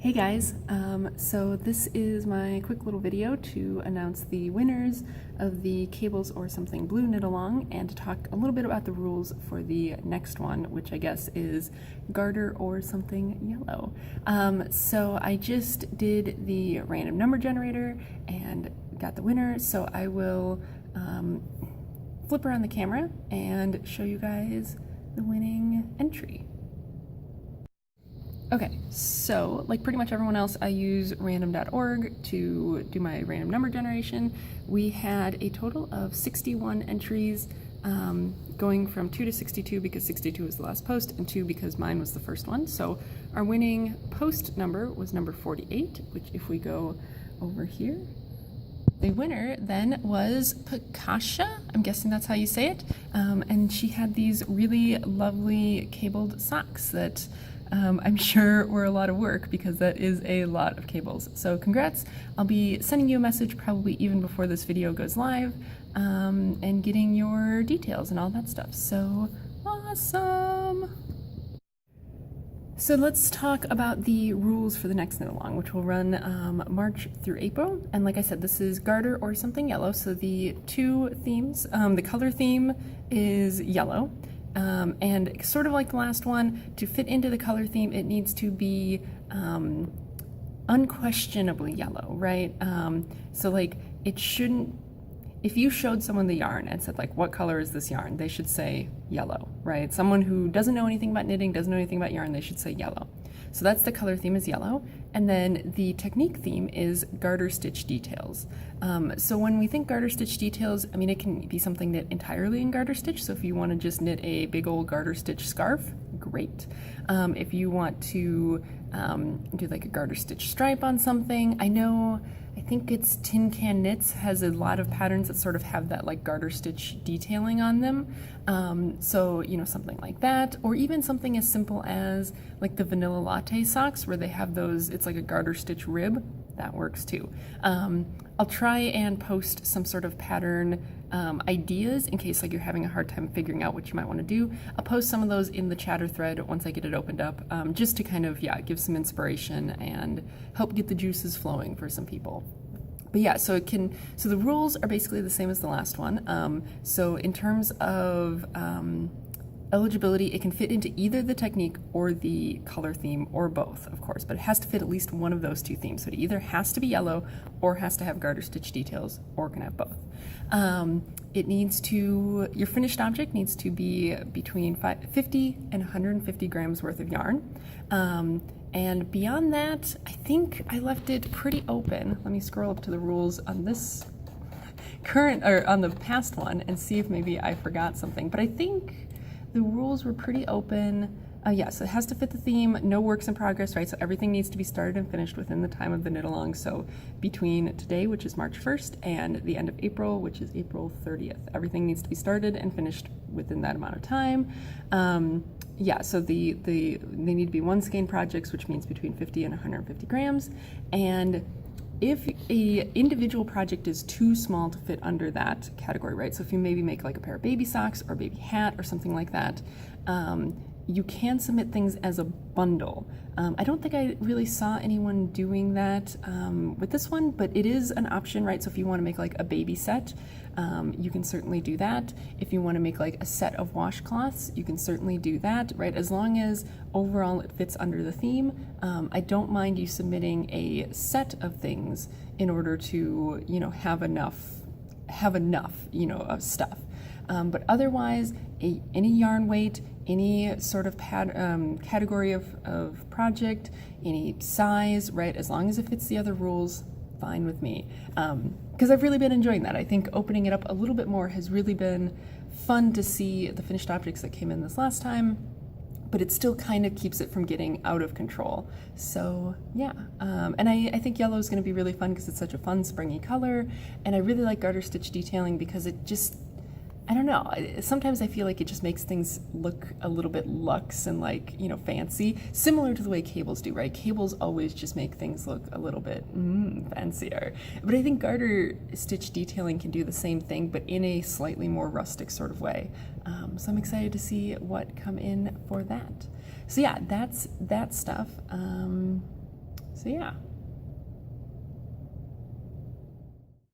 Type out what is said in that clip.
Hey guys, so this is my quick little video to announce the winners of the Cables or Something Blue Knit Along and to talk a little bit about the rules for the next one, which I guess is Garter or Something Yellow. So I just did the random number generator and got the winner, so I will flip around the camera and show you guys the winning entry. Okay, so like pretty much everyone else, I use random.org to do my random number generation. We had a total of 61 entries, going from 2 to 62 because 62 was the last post, and 2 because mine was the first one. So our winning post number was number 48, which if we go over here, the winner then was Pakasha, I'm guessing that's how you say it, and she had these really lovely cabled socks that I'm sure were a lot of work because that is a lot of cables. So congrats. I'll be sending you a message probably even before this video goes live, and getting your details and all that stuff. So awesome. So let's talk about the rules for the next knit along, which will run March through April. And like I said, this is Garter or Something Yellow. So the two themes, the color theme is yellow. And sort of like the last one, to fit into the color theme, it needs to be unquestionably yellow, right? So like it shouldn't, if you showed someone the yarn and said like, what color is this yarn? They should say yellow, right? Someone who doesn't know anything about knitting, doesn't know anything about yarn, they should say yellow. So that's the color theme is yellow. And then the technique theme is garter stitch details. So when we think garter stitch details, I mean, it can be something knit entirely in garter stitch. So if you want to just knit a big old garter stitch scarf, great. If you want to do like a garter stitch stripe on something, I think it's Tin Can Knits has a lot of patterns that sort of have that like garter stitch detailing on them. So, you know, something like that, or even something as simple as like the vanilla latte socks where they have those, it's like a garter stitch rib, that works too. I'll try and post some sort of pattern ideas in case like you're having a hard time figuring out what you might want to do. I'll post some of those in the chatter thread once I get it opened up, just to kind of, yeah, give some inspiration and help get the juices flowing for some people. But yeah, so the rules are basically the same as the last one. So in terms of eligibility, it can fit into either the technique or the color theme, or both, of course, but it has to fit at least one of those two themes. So it either has to be yellow or has to have garter stitch details, or can have both. It needs to, your finished object needs to be between 50 and 150 grams worth of yarn. And beyond that, I think I left it pretty open. Let me scroll up to the rules on this current, or on the past one, and see if maybe I forgot something. But I think the rules were pretty open. Yes, it has to fit the theme, no works in progress, right? So everything needs to be started and finished within the time of the knit along. So between today, which is March 1st, and the end of April, which is April 30th, everything needs to be started and finished within that amount of time. Yeah, so they need to be one skein projects, which means between 50 and 150 grams. And if a individual project is too small to fit under that category, right? So if you maybe make like a pair of baby socks or a baby hat or something like that, you can submit things as a bundle. I don't think I really saw anyone doing that with this one, but it is an option, right? So if you want to make like a baby set, you can certainly do that. If you want to make like a set of washcloths, you can certainly do that, right? As long as overall it fits under the theme. I don't mind you submitting a set of things in order to, you know, have enough, you know, of stuff. But otherwise, any yarn weight, any sort of category of project, any size, right? As long as it fits the other rules, fine with me. Because I've really been enjoying that. I think opening it up a little bit more has really been fun to see the finished objects that came in this last time, but it still kind of keeps it from getting out of control. So yeah, and I think yellow is going to be really fun because it's such a fun springy color, and I really like garter stitch detailing because it just, I don't know, sometimes I feel like it just makes things look a little bit luxe and like, you know, fancy, similar to the way cables do, right? Cables always just make things look a little bit fancier. But I think garter stitch detailing can do the same thing, but in a slightly more rustic sort of way. So I'm excited to see what come in for that. So yeah, that's that stuff. So yeah.